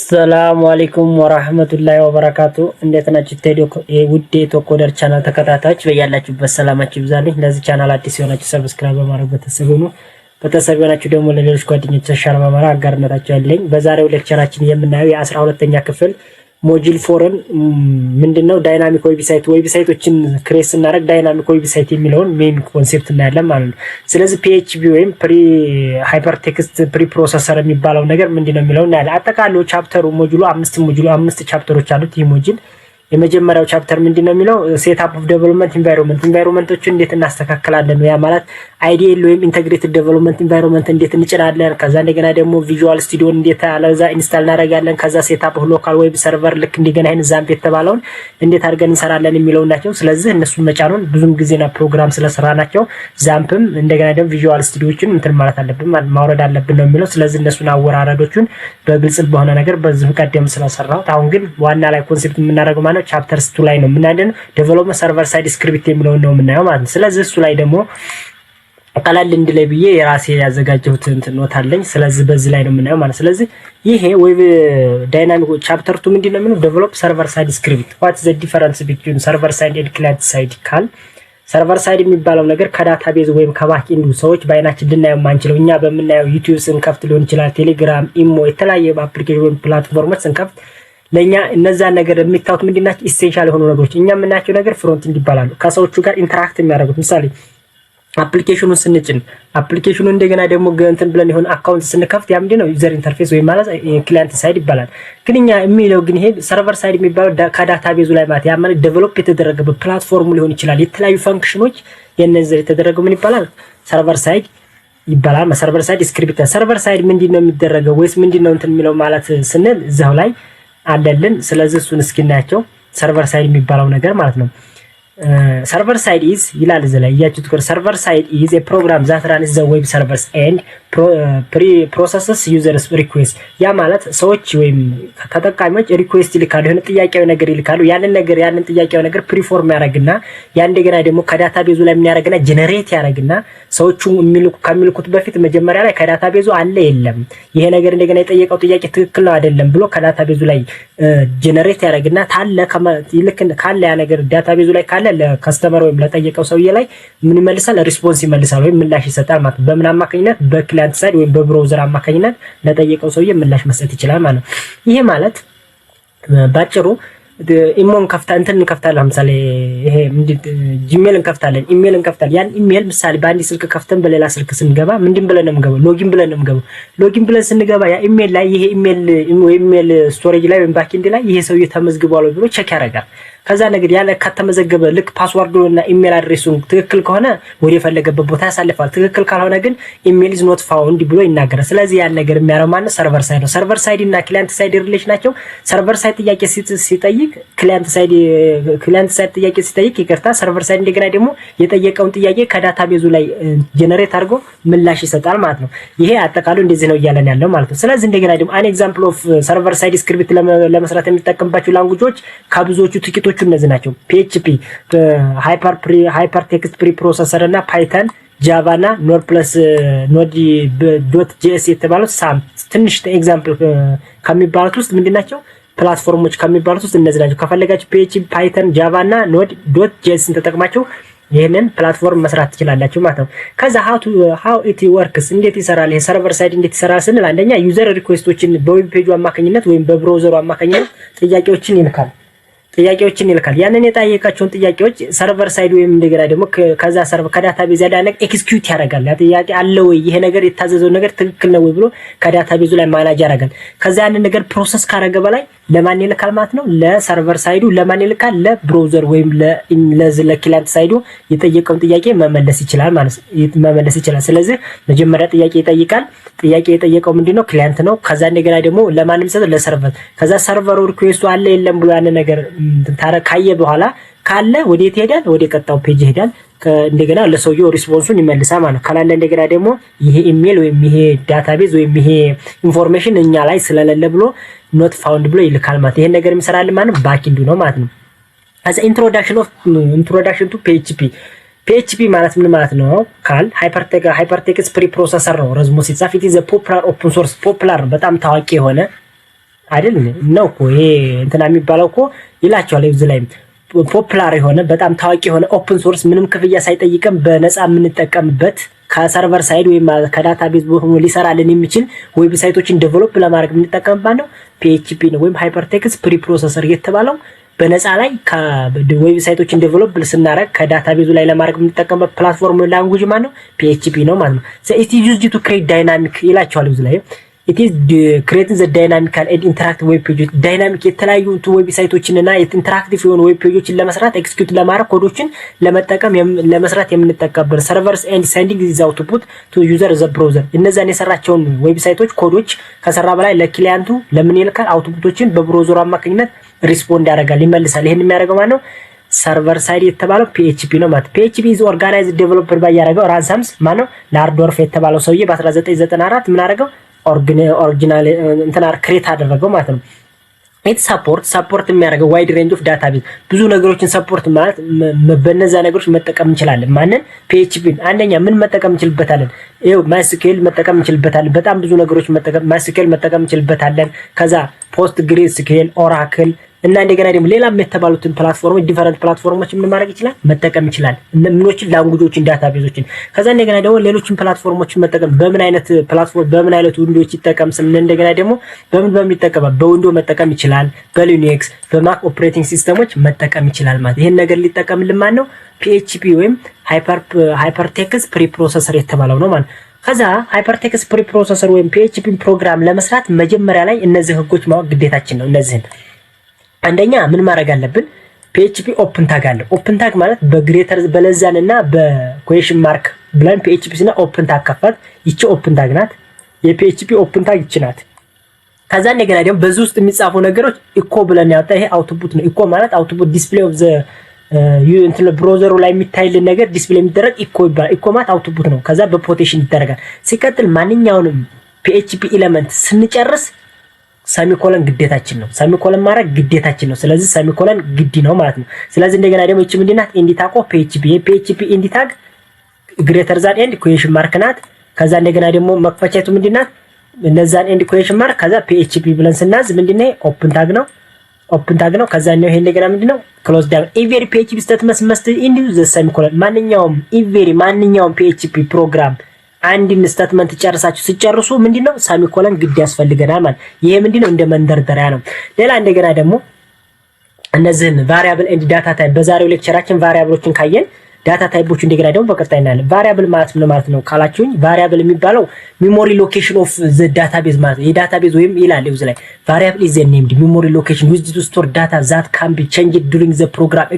ሰላም አለይኩም ወራህመቱላሂ ወበረካቱ። እንዴት ናችሁ? ውድ የቶኮደር ቻናል ተከታታዮች በያላችሁበት ሰላማችሁ ይብዛልኝ። ለዚህ ቻናል አዲስ የሆናችሁ ሰብስክራይብ በማድረግ ቤተሰብ ሁኑ። ቤተሰብ የሆናችሁ ደግሞ ለሌሎች ጓደኞቻችሁ ሸር በማድረግ አጋርነታችሁ ያለኝ። በዛሬው ሌክቸራችን የምናየው የ12ኛ ክፍል ሞጁል 4ን ምንድነው ዳይናሚክ ዌብሳይቶችን ክሬት ስናደርግ ዳይናሚክ ዌብሳይት የሚለውን ሜን ኮንሴፕት እናያለን ማለት ነው። ስለዚህ PHP ወይም ሃይፐርቴክስት ፕሪ ፕሮሰሰር የሚባለው ነገር ምንድነው የሚለው እናያለን። አጠቃላይ ቻፕተሩ አምስት ቻፕተሮች አሉት። ይህ ሞጁል የመጀመሪያው ቻፕተር ምንድነው የሚለው ሴትአፕ ኦፍ ዴቨሎፕመንት ኢንቫይሮንመንቶችን እንዴት እናስተካክላለን፣ ያ ማለት አይዲኤል ወይም ኢንተግሬትድ ዴቨሎፕመንት ኢንቫይሮንመንት እንዴት እንጭናለን፣ ከዛ እንደገና ደግሞ ቪዥዋል ስቱዲዮ እንዴት አለዛ ኢንስታል እናደርጋለን፣ ከዛ ሴትአፕ ኦፍ ሎካል ዌብ ሰርቨር ልክ እንደገና ይሄን ዛምፕ የተባለውን እንዴት አድርገን እንሰራለን የሚለው ናቸው። ስለዚህ እነሱን መጫኑን ብዙም ጊዜና ፕሮግራም ስለሰራ ናቸው። ዛምፕም እንደገና ደግሞ ቪዥዋል ስቱዲዮችን እንትን ማለት አለብን ማውረድ አለብን ነው የሚለው። ስለዚህ እነሱን አወራረዶቹን በግልጽ በሆነ ነገር በዚህ ቀደም ስለሰራው አሁን ግን ዋና ላይ ኮንሴፕት የምናደርገው ማለት ቻፕተር 2 ላይ ነው የምናደን ዴቨሎፕመንት ሰርቨር ሳይድ ስክሪፕት የሚለውን ነው የምናየው ማለት ነው። ስለዚህ እሱ ላይ ደግሞ ቀላል እንድላይ ብዬ የራሴ ያዘጋጀሁት ኖት አለኝ። ስለዚህ በዚህ ላይ ነው የምናየው ማለት። ስለዚህ ይሄ ዌብ ዳይናሚክ ቻፕተር 2 ምንድነው የሚለው ዴቨሎፕ ሰርቨር ሳይድ ስክሪፕት ዋት ኢዝ ዘ ዲፈረንስ ቢትዊን ሰርቨር ሳይድ ኤንድ ክላይንት ሳይድ ካል ሰርቨር ሳይድ የሚባለው ነገር ከዳታቤዝ ወይም ከባክኤንዱ ሰዎች በአይናችን ልናየው ማንችለው እኛ በምናየው ዩቲዩብ ስንከፍት ሊሆን ይችላል፣ ቴሌግራም፣ ኢሞ የተለያየ አፕሊኬሽን ፕላትፎርሞች ስንከፍት ለኛ እነዛ ነገር የሚታዩት ምንድናቸው ኢሴንሻል የሆኑ ነገሮች እኛ የምናያቸው ነገር ፍሮንት ኤንድ ይባላሉ። ከሰዎቹ ጋር ኢንተራክት የሚያደርጉት ምሳሌ አፕሊኬሽኑን ስንጭን አፕሊኬሽኑን እንደገና ደግሞ እንትን ብለን ይሆን አካውንት ስንከፍት ያ ምንድነው ዩዘር ኢንተርፌስ ወይ ማለት ክላይንት ሳይድ ይባላል። ግን እኛ የሚለው ግን ይሄ ሰርቨር ሳይድ የሚባለው ከዳታቤዙ ላይ ማለት ያ ማለት ዴቨሎፕ የተደረገበት ፕላትፎርሙ ሊሆን ይችላል። የተለያዩ ፈንክሽኖች የነዚህ የተደረገው ምን ይባላል? ሰርቨር ሳይድ ይባላል። ሰርቨር ሳይድ ስክሪፕት ሰርቨር ሳይድ ምንድነው የሚደረገው ወይስ ምንድነው እንትን የሚለው ማለት ስንል እዛው ላይ አለልን። ስለዚህ እሱን እስኪናያቸው ሰርቨር ሳይድ የሚባለው ነገር ማለት ነው። ሰርቨር ሳይድ ኢዝ ይላል እዚህ ላይ ያያችሁት ሰርቨር ሳይድ ኢዝ ኤ ፕሮግራም ዛት ራንስ ዘ ዌብ ሰርቨርስ ኤንድ ፕሮሰሰስ ዩዘርስ ሪኩዌስት። ያ ማለት ሰዎች ወይም ተጠቃሚዎች ሪኩዌስት ይልካሉ፣ የሆነ ጥያቄው ነገር ይልካሉ። ያንን ጥያቄው ነገር ፕሪፎርም ያደርግና ያ እንደገና ደግሞ ከዳታቤዙ ላይ ምን ያደርግና ጀነሬት ያደርግና ሰዎቹ ከሚልኩት በፊት መጀመሪያ ላይ ከዳታቤዙ አለ የለም ይሄ ነገር እንደገና የጠየቀው ጥያቄ ትክክል ነው አይደለም ብሎ ከዳታቤዙ ላይ ጀነሬት ያደርግና ካለ ያ ነገር ዳታቤዙ ላይ ካለ ለከስተመር ወይም ለጠየቀው ሰውዬ ላይ ምን ይመልሳል? ሪስፖንስ ይመልሳል ወይም ምላሽ ይሰጣል ማለት በምን አማካኝነት? በክላይንት ሳይድ ወይም በብራውዘር አማካኝነት ለጠየቀው ሰውዬ ምላሽ መስጠት ይችላል ማለት ነው። ይሄ ማለት ባጭሩ ኢሞን እንከፍታለን ለምሳሌ ይሄ ጂሜል እንከፍታለን፣ ኢሜል እንከፍታለን። ያን ኢሜል ምሳሌ በአንድ ስልክ ከፍተን በሌላ ስልክ ስንገባ ምንድን ብለን ነው የምንገባው? ሎጊን ብለን ነው የምንገባው። ሎጊን ብለን ስንገባ ያ ኢሜል ላይ ይሄ ኢሜል ስቶሬጅ ላይ ወይም ባክኤንድ ላይ ይሄ ሰውዬ ተመዝግቧል ብሎ ቼክ ያደርጋል። ከዛ ነገር ያለ ከተመዘገበ ልክ ፓስዋርዱና ኢሜል አድሬሱን ትክክል ከሆነ ወደ ፈለገበት ቦታ ያሳልፋል። ትክክል ካልሆነ ግን ኢሜል ኢዝ ኖት ፋውንድ ብሎ ይናገራል። ስለዚህ ያን ነገር የሚያረው ማለት ሰርቨር ሳይድ ነው። ሰርቨር ሳይድ እና ክላይንት ሳይድ ሪሌሽን ናቸው። ሰርቨር ሳይድ ጥያቄ ሲጠይቅ ክላይንት ሳይድ ጥያቄ ሲጠይቅ ይቅርታ ሰርቨር ሳይድ እንደገና ደግሞ የጠየቀውን ጥያቄ ከዳታቤዙ ላይ ጀነሬት አድርጎ ምላሽ ይሰጣል ማለት ነው። ይሄ አጠቃሉ እንደዚህ ነው እያለን ያለው ማለት ነው። ስለዚህ እንደገና ደግሞ አን ኤግዛምፕል ኦፍ ሰርቨር ሳይድ ስክሪፕት ለመስራት የሚጠቀምባቸው ላንጉጆች ከብዙዎቹ ጥቂቶቹ እነዚህ ናቸው። PHP ሃይፐርቴክስት ፕሪ ፕሮሰሰር እና ፓይተን፣ ጃቫ እና ኖድ.js የተባሉት ትንሽ ኤግዛምፕል ከሚባሉት ውስጥ ምንድናቸው ፕላትፎርሞች ከሚባሉት ውስጥ እነዚህ ናቸው። ከፈለጋችሁ PHP፣ ፓይተን፣ ጃቫ እና ኖድ.js ተጠቅማችሁ ይሄንን ፕላትፎርም መስራት ትችላላችሁ ማለት ነው። ከዛ how it works እንዴት ይሰራል ይሄ ሰርቨር ሳይድ እንዴት ይሰራል ስንል አንደኛ ዩዘር ሪኩዌስቶችን በዌብ ፔጁ አማካኝነት ወይም በብራውዘሩ አማካኝነት ጥያቄዎችን ይልካል። ያንን የጠየቃቸውን ጥያቄዎች ሰርቨር ሳይድ ወይም እንደገና ደግሞ ከዛ ሰርቨር ከዳታቤዝ ያለ ኤክስኪዩት ያደርጋል። ያ ጥያቄ አለ ወይ ይሄ ነገር የታዘዘው ነገር ትክክል ነው ወይ ብሎ ከዳታቤዙ ላይ ማናጅ ያደርጋል። ከዛ ያንን ነገር ፕሮሰስ ካደረገ በላይ ለማን ይልካል ማለት ነው? ለሰርቨር ሳይዱ ለማን ይልካል? ለብራውዘር ወይም ለክላይንት ሳይዱ የጠየቀውን ጥያቄ መመለስ ይችላል። ስለዚህ መጀመሪያ ጥያቄ ይጠይቃል። ጥያቄ የጠየቀው ምንድነው? ክላይንት ነው። ከዛ እንደገና ደግሞ ለማንም ሰው ለሰርቨር ከዛ ሰርቨሩ ሪኩዌስቱ አለ የለም ብሎ ያንን ነገር ካየ በኋላ ካለ ወዴት ይሄዳል? ወደ ቀጣው ፔጅ ይሄዳል። እንደገና ለሰውየው ሪስፖንሱን ይመልሳል ማለት ነው። ካላለ እንደገና ደግሞ ይሄ ኢሜል ወይም ይሄ ዳታቤዝ ወይም ይሄ ኢንፎርሜሽን እኛ ላይ ስለሌለ ብሎ ኖት ፋውንድ ብሎ ይልካል ማለት ይሄን ነገር የሚሰራልን ማለት ባክኤንዱ ነው ማለት ነው። አዘ ኢንትሮዳክሽን ቱ PHP ማለት ምን ማለት ነው? ካል ሃይፐርቴክስት ፕሪ ፕሮሰሰር ነው። ረዝሞ ሲጻፍ ኢት ኢዝ አ ፖፑላር ኦፕን ሶርስ በጣም ታዋቂ የሆነ አይደል ነው እኮ ይሄ እንትና የሚባለው እኮ ይላቸዋል። እዚህ ላይ ፖፑላር የሆነ በጣም ታዋቂ የሆነ ኦፕን ሶርስ ምንም ክፍያ ሳይጠይቀን በነፃ የምንጠቀምበት ከሰርቨር ሳይድ ወይም ከዳታቤዝ ሊሰራልን የሚችል ዌብሳይቶችን ዴቨሎፕ ለማድረግ የምንጠቀምበት ነው PHP ነው ወይም ሃይፐርቴክስት ፕሪፕሮሰሰር የተባለው በነፃ ላይ ከዌብሳይቶችን ዴቨሎፕ ስናደርግ ከዳታቤዙ ላይ ለማድረግ የምንጠቀምበት ፕላትፎርም ላንጉዌጅ ማለት ነው PHP ነው ማለት ነው። it is used to create dynamic ይላቸዋል እዚህ ላይ it is creating the dynamical and interactive web pages ዳይናሚክ የተለያዩ ዌብሳይቶችን እና ኢንተራክቲቭ የሆኑ ዌብ ፔጆችን ለመስራት ኤክስኪዩት ለማድረግ ኮዶችን ለመጠቀም ለመስራት የምንጠቀምበት servers and sending this output to user the browser እነዛን የሰራቸውን ዌብሳይቶች ኮዶች ከሰራ በላይ ለክሊያንቱ ለምን ይልካል አውትፑቶችን በብራውዘሩ አማካኝነት ሪስፖንድ ያደርጋል ይመልሳል። ይሄን የሚያደርገው ማለት ነው ሰርቨር ሳይድ የተባለው PHP ነው ማለት PHP is organized developer ያደረገው ራንሳምስ ማለት ነው ላርዶርፍ የተባለው ሰውዬ በ1994 ምን አደረገው ኦሪጂናል እንተናር ክሬት አደረገው ማለት ነው። it support የሚያደርገው ዋይድ ሬንጅ ኦፍ ዳታቤዝ ብዙ ነገሮችን ሰፖርት ማለት በእነዛ ነገሮች መጠቀም እንችላለን። ማንን PHP አንደኛ ምን መጠቀም እንችልበታለን? ይሄው MySQL መጠቀም እንችልበታለን። በጣም ብዙ ነገሮች መጠቀም MySQL መጠቀም እንችልበታለን። ከዛ PostgreSQL ኦራክል እና እንደገና ደግሞ ሌላም የተባሉትን ፕላትፎርሞች ዲፈረንት ፕላትፎርሞች ምን ማድረግ ይችላል መጠቀም ይችላል ምኖችን ላንጉጆችን ዳታቤዞችን ከዛ እንደገና ደግሞ ሌሎችን ፕላትፎርሞችን መጠቀም በምን አይነት ፕላትፎርም በምን አይነት ዊንዶውስ ይጠቀም ስለ እንደገና ደግሞ በምን ይጠቀም በዊንዶው መጠቀም ይችላል በሊነክስ በማክ ኦፕሬቲንግ ሲስተሞች መጠቀም ይችላል ማለት ይሄን ነገር ሊጠቀምልን ማን ነው PHP ወይም ሃይፐርቴክስት ፕሪፕሮሰሰር የተባለው ነው ማለት ከዛ ሃይፐርቴክስት ፕሪፕሮሰሰር ወይም PHP ፕሮግራም ለመስራት መጀመሪያ ላይ እነዚህ ህጎች ማወቅ ግዴታችን ነው እነዚህን አንደኛ ምን ማድረግ አለብን PHP ኦፕን ታግ አለ ኦፕን ታግ ማለት በግሬተር በለዛንና በኩዌሽን ማርክ ብለን PHP እና ኦፕን ታግ ከፈት ይቺ ኦፕን ታግ ናት የPHP ኦፕን ታግ ይቺ ናት ከዛ እንደገና ደግሞ በዚህ ውስጥ የሚጻፉ ነገሮች ኢኮ ብለን ያወጣ ይሄ አውትፑት ነው ኢኮ ማለት አውትፑት ዲስፕሌይ ኦፍ ዘ እንትን ብራውዘሩ ላይ የሚታይልን ነገር ዲስፕሌይ የሚደረግ ኢኮ ይባላል ኢኮ ማለት አውትፑት ነው ከዛ በፖቴንሽን ይደረጋል ሲቀጥል ማንኛውንም PHP ኤሌመንት ስንጨርስ ሰሚኮለን ግዴታችን ነው ሰሚኮለን ማድረግ ግዴታችን ነው ስለዚህ ሰሚኮለን ግድ ነው ማለት ነው ስለዚህ እንደገና ደግሞ እቺ ምንድናት ኢንዲታቆ PHP ኢንዲታግ ግሬተር ዛን ኤንድ ኩዌሽን ማርክ ናት ከዛ እንደገና ደግሞ መክፈቻቱ ምንድናት እነዛን ኤንድ ኩዌሽን ማርክ ከዛ PHP ብለን ስናዝ ምንድነው ኦፕን ታግ ነው ከዛ ነው ይሄ እንደገና ምንድነው ክሎዝ ዳውን ኤቨሪ PHP ስቴትመንት መስት ኢንዱ ዘ ሰሚኮለን ማንኛውም PHP ፕሮግራም አንድ ስቴትመንት ጨርሳችሁ ሲጨርሱ ምንድነው ሰሚኮለን ግድ ያስፈልገናል ማለት ይሄ ምንድነው እንደ መንደርደሪያ ነው ሌላ እንደገና ደግሞ እነዚህን ቫሪያብል ኤንድ ዳታ ታይፕ በዛሬው ሌክቸራችን ቫሪያብሎችን ካየን ዳታ ታይፖች እንደገና ደግሞ በቀጣይ እናያለን ቫሪያብል ማለት ምን ማለት ነው ካላችሁኝ ቫሪያብል የሚባለው ሜሞሪ ሎኬሽን ኦፍ ዘ ዳታቤዝ ማለት የዳታቤዝ ወይም ይላል እዚህ ላይ ቫሪያብል ኢዝ ኔምድ ሜሞሪ ሎኬሽን ዩዝድ ቱ ስቶር ዳታ ዛት ካን ቢ ቼንጅድ ዱሪንግ ዘ ፕሮግራም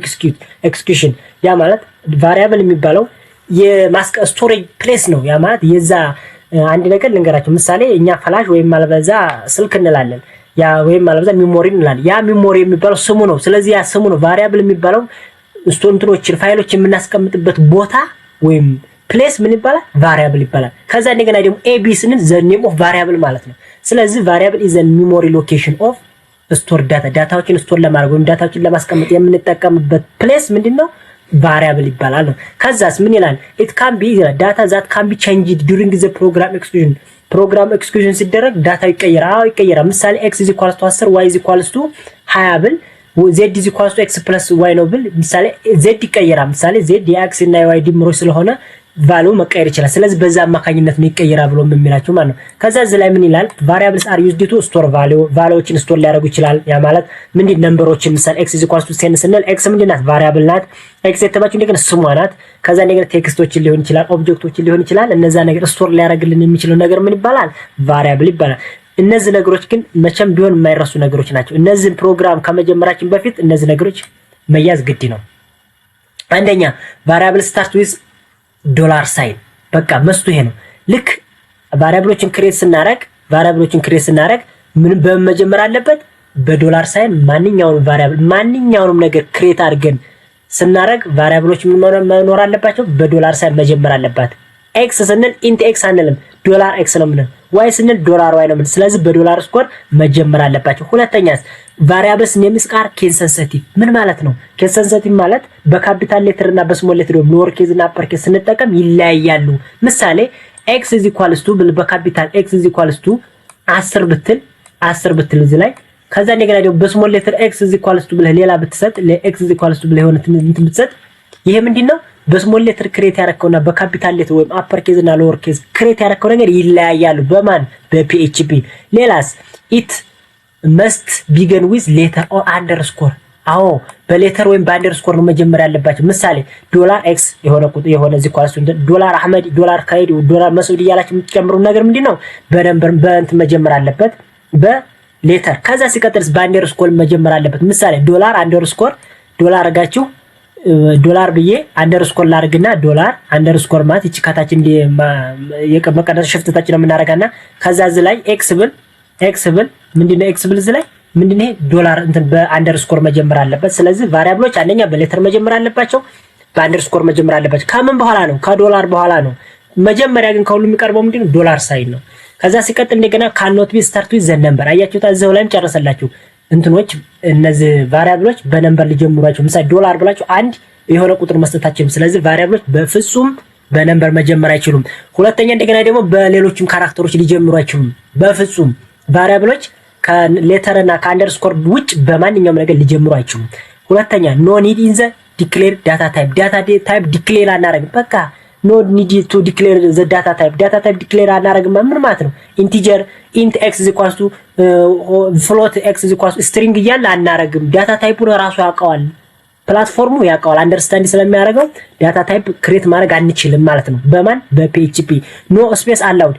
ኤክስኪዩሽን ያ ማለት ቫሪያብል የሚባለው ስቶሬጅ ፕሌስ ነው ያ ማለት የዛ አንድ ነገር ልንገራችሁ ምሳሌ እኛ ፍላሽ ወይም ማለበዛ ስልክ እንላለን ያ ወይም ማለበዛ ሜሞሪ እንላለን ያ ሜሞሪ የሚባለው ስሙ ነው ስለዚህ ያ ስሙ ነው ቫሪያብል የሚባለው ስቶንትሮችን ፋይሎች የምናስቀምጥበት ቦታ ወይም ፕሌስ ምን ይባላል ቫሪያብል ይባላል ከዛ እንደገና ደግሞ AB ስንል ዘ ኔም ኦፍ ቫሪያብል ማለት ነው ስለዚህ ቫሪያብል ኢዝ ዘ ሜሞሪ ሎኬሽን ኦፍ ስቶር ዳታዎችን ስቶር ለማድረግ ወይም ዳታዎችን ለማስቀመጥ የምንጠቀምበት ፕሌስ ምንድነው variable ይባላል ነው ከዛስ ምን ይላል it can be data that can be changed during the program execution ሲደረግ ዳታ ይቀየራል ምሳሌ x = 10 y = 20 ብል z = x + y ነው ብል ምሳሌ z ይቀየራል ምሳሌ z የx እና y ድምሮች ስለሆነ ቫልዩ መቀየር ይችላል ስለዚህ በዛ አማካኝነት ነው ይቀየራል ብሎ የሚላችሁ ማለት ነው ከዛ እዚህ ላይ ምን ይላል variables are used to store ቫልዩዎችን ስቶር ሊያደርጉ ይችላል ያ ማለት ምንድን ነምበሮችን ምሳሌ x = 10 ስንል x ምንድናት ቫሪያብል ናት x የተባለው እንደገና ስሟ ናት ከዛ እንደገና ቴክስቶችን ሊሆን ይችላል ኦብጀክቶችን ሊሆን ይችላል እነዛ ነገር ስቶር ሊያደርግልን የሚችለው ነገር ምን ይባላል ቫሪያብል ይባላል እነዚህ ነገሮች ግን መቼም ቢሆን የማይረሱ ነገሮች ናቸው እነዚህ ፕሮግራም ከመጀመራችን በፊት እነዚህ ነገሮች መያዝ ግድ ነው አንደኛ variable start with $sign በቃ መስቱ ይሄ ነው ልክ ቫሪያብሎችን ክሬት ስናረግ ምን በመጀመር አለበት $sign ማንኛውንም ነገር ክሬት አድርገን ስናረግ ቫሪያብሎች ምን መኖር አለባቸው $sign መጀመር አለባት x ስንል int x አንልም $x ነው ምን y ስንል $y ነው ምን ስለዚህ በዶላር ስኮር መጀመር አለባቸው ሁለተኛስ variables names are case sensitive ምን ማለት ነው case sensitive ማለት በካፒታል ሌተር እና በስሞል ሌተር ወይም ሎወር ኬዝ እና አፐር ኬዝ ስንጠቀም ይለያያሉ ምሳሌ x = በካፒታል x = 10 ብትል እዚህ ላይ ከዛ እንደገና ደግሞ በስሞል ሌተር x is equals to ብለህ ሌላ ብትሰጥ ለx is equals to ብለህ የሆነ እንትን ብትሰጥ ይሄ ምንድነው በስሞል ሌተር ክሬት ያደረከውና በካፒታል ሌተር ወይም አፐር ኬዝ እና ሎወር ኬዝ ክሬት ያደረከው ነገር ይለያያሉ በማን በፒኤችፒ ሌላስ it must begin with letter or underscore አዎ በሌተር ወይም በአንደርስኮር ነው መጀመር ያለባቸው ምሳሌ $x የሆነ እዚህ ኳስ ዶላር አህመድ ዶላር ካይድ ዶላር መስዑድ እያላችሁ የምትጨምሩ ነገር ምንድነው በነምበር በእንት መጀመር አለበት በሌተር ከዛ ሲቀጥልስ በአንደርስኮር መጀመር አለበት ምሳሌ ዶላር አንደርስኮር ዶላር አርጋችሁ ዶላር ብዬ አንደርስኮር ላርግና ዶላር አንደርስኮር ማለት እቺ ካታች እንደ የቀመቀደስ ሽፍተታችን ነው የምናረጋና ከዛ እዚህ ላይ ኤክስ ብል ምንድነው ኤክስ ብል እዚህ ላይ ምንድነው ዶላር እንትን በአንደርስኮር መጀመር አለበት ስለዚህ ቫሪያብሎች አንደኛ በሌተር መጀመር አለባቸው በአንደርስኮር መጀመር አለባቸው ከምን በኋላ ነው ከዶላር በኋላ ነው መጀመሪያ ግን ከሁሉ የሚቀርበው ምንድነው ዶላር ሳይን ነው ከዛ ሲቀጥል እንደገና cannot be start with the number አያችሁታ እዛው ላይም ጨረሰላችሁ እንትኖች እነዚህ ቫሪያብሎች በነምበር ሊጀምሯቸው ምሳሌ ዶላር ብላችሁ አንድ የሆነ ቁጥር መስጠታችሁ ስለዚህ ቫሪያብሎች በፍጹም በነምበር መጀመር አይችሉም ሁለተኛ እንደገና ደግሞ በሌሎችም ካራክተሮች ሊጀምሩ አይችሉም በፍጹም ቫሪያብሎች ከሌተርና ከአንደርስኮር ውጭ በማንኛውም ነገር ሊጀምሩ አይችሉም ሁለተኛ no need in the declare data type declare አናረግም በቃ no need to declare the data type declare አናረግም ምን ማለት ነው integer int x is equals to float x is equals to string እያለ አናረግም ዳታ ታይፑን ራሱ ያውቀዋል ፕላትፎርሙ ያውቀዋል አንደርስታንድ ስለሚያደርገው ዳታ ታይፕ ክሬት ማድረግ አንችልም ማለት ነው በማን በፒኤችፒ no space allowed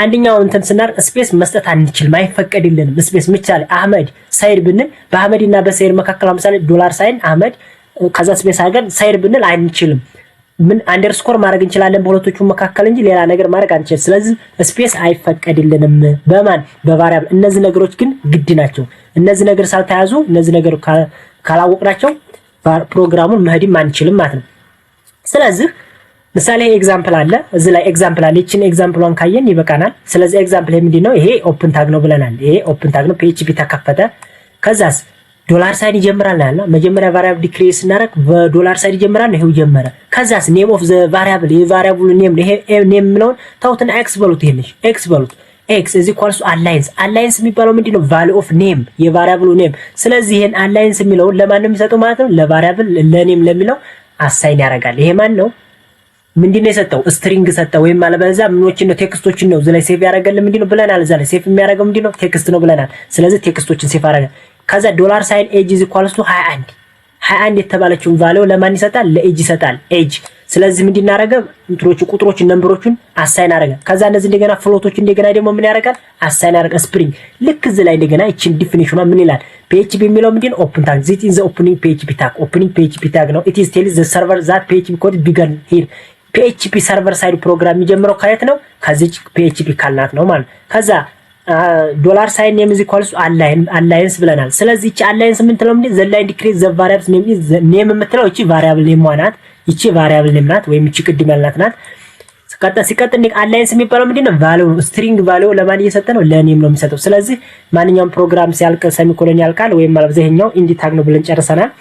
አንደኛው እንትን ስናር ስፔስ መስጠት አንችልም አይፈቀድልንም ስፔስ ምሳሌ አህመድ ሳይድ ብንል በአህመድና በሳይድ መካከል ለምሳሌ ዶላር ሳይን አህመድ ከዛ ስፔስ አገን ሳይድ ብንል አንችልም ምን አንደርስኮር ማድረግ እንችላለን በሁለቶቹ መካከል እንጂ ሌላ ነገር ማድረግ አንችልም ስለዚህ ስፔስ አይፈቀድልንም በማን በቫሪያብል እነዚህ ነገሮች ግን ግድ ናቸው እነዚህ ነገር ሳልተያዙ እነዚህ ነገር ካላወቅናቸው ፕሮግራሙን መሄድም አንችልም ማለት ነው ስለዚህ ምሳሌ ኤግዛምፕል አለ እዚ ላይ ኤግዛምፕል አለ እቺን ኤግዛምፕሏን ካየን ይበቃናል ስለዚህ ኤግዛምፕል ምንድነው ይሄ ኦፕን ታግ ነው ብለናል ይሄ ኦፕን ታግ ነው PHP ተከፈተ ከዛስ ዶላር ሳይን ይጀምራል ያለው መጀመሪያ ቫሪያብል ዲክሪስ እናረክ በዶላር ሳይን ይጀምራል ይሄው ጀመረ ከዛስ ኔም ኦፍ ዘ ቫሪያብል የቫሪያብሉ ኔም ይሄ ኔም ምለውን ታውትን ኤክስ በሉት ይሄንሽ ኤክስ በሉት x is equals to aligns የሚባለው ምንድነው value of name የቫሪያብሉ ኔም ስለዚህ ይሄን aligns የሚለው ለማን ነው የሚሰጠው ማለት ነው ለቫሪያብል ለኔም ለሚለው አሳይን ያደርጋል ይሄ ማን ነው ምንድነው የሰጠው ስትሪንግ ሰጠው ወይም ማለበዛ ምኖችን ነው ቴክስቶችን ነው ዘላይ ሴቭ ያደርጋል ምንድነው ብለናል እዛ ላይ ሴቭ የሚያደርገው ምንድነው ቴክስት ነው ብለናል ስለዚህ ቴክስቶችን ሴቭ አደረገ ከዛ ዶላር ሳይን age is equals to 21 የተባለችውን ቫልዩ ለማን ይሰጣል ለኤጅ ይሰጣል ኤጅ ስለዚህ ምንድነው ያደረገ ቁጥሮችን ነምበሮችን አሳይን አደረገ ከዛ እነዚህ እንደገና ፍሎቶች እንደገና ደግሞ ምን ያደርጋል አሳይን አደረገ ስፕሪንግ ልክ እዚህ ላይ እንደገና እቺን ዲፊኒሽኗ ምን ይላል PHP የሚለው ምንድነው ኦፕን ታግ this is the opening PHP tag ነው it is tells the server that PHP code began here PHP server side ፕሮግራም የሚጀምረው ከየት ነው ከዚህ PHP ካልናት ነው ማለት ከዛ ዶላር ሳይን ኔም is equals to aligns ብለናል ስለዚህ እቺ aligns ምን ትለው ምንድነው the line decrease the variables name የምትለው እቺ variable name ናት እቺ variable name ናት ወይም እቺ ቅድም ያልናት ናት ሲቀጥል aligns የሚባለው ምንድነው ቫልዩ string ቫልዩ ለማን እየሰጠ ነው ለኔም ነው የሚሰጠው ስለዚህ ማንኛውም ፕሮግራም ሲያልቅ ሰሚኮሎን ያልቃል ወይም ማለት ዘህኛው ኢንዲ ታግ ነው ብለን ጨርሰናል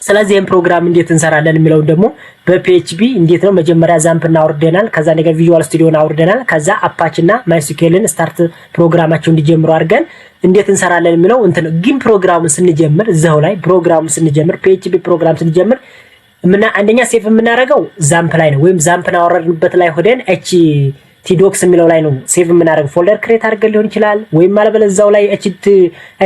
ስለዚህ ይሄን ፕሮግራም እንዴት እንሰራለን የሚለው ደግሞ በፒኤችፒ እንዴት ነው መጀመሪያ ዛምፕና አውርደናል ከዛ ነገር ቪዥዋል ስቱዲዮን አውርደናል ከዛ አፓችና ማይስኩኤልን ስታርት ፕሮግራማቸው እንዲጀምሩ አድርገን እንዴት እንሰራለን የሚለው እንትን ግን ፕሮግራሙን ስንጀምር እዛው ላይ ፕሮግራሙን ስንጀምር PHP ፕሮግራም ስንጀምር ምና አንደኛ ሴፍ የምናደርገው ዛምፕ ላይ ነው ወይም ዛምፕና አወረድንበት ላይ ሆደን htdocs የሚለው ላይ ነው ሴቭ የምናደርገው ፎልደር ክሬት አድርገን ሊሆን ይችላል ወይም ማለበለ እዛው ላይ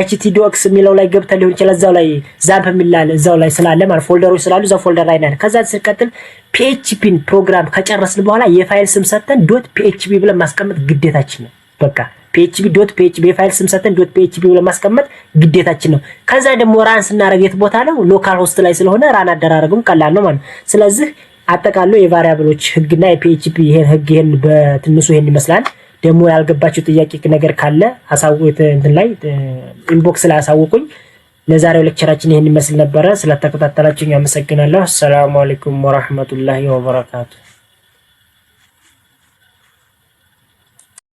htdocs የሚለው ላይ ገብተን ሊሆን ይችላል እዛው ላይ ዛምፕ የሚላል እዛው ላይ ስላለ ማለት ፎልደሮች ስላሉ እዛው ፎልደር ላይ ነው ከዛ ሲቀጥል PHP ፕሮግራም ከጨረስን በኋላ የፋይል ስም ሰጥተን .php ብለን ማስቀመጥ ግዴታችን ነው በቃ php የፋይል ስም ሰጥተን .php ብለን ማስቀመጥ ግዴታችን ነው ከዛ ደግሞ ራን ስናደርግ የት ቦታ ነው ሎካል ሆስት ላይ ስለሆነ ራን አደራረጉም ቀላል ነው ማለት ስለዚህ አጠቃሎ የቫሪያብሎች ህግና የፒኤችፒ ይሄን ህግ ይሄን በትንሱ ይሄን ይመስላል ደግሞ ያልገባችሁ ጥያቄ ነገር ካለ አሳውቁት እንትን ላይ ኢንቦክስ ላይ አሳውቁኝ ለዛሬው ሌክቸራችን ይሄን ይመስል ነበር ስለተከታተላችሁኝ አመሰግናለሁ ሰላም አለይኩም ወራህመቱላሂ ወበረካቱ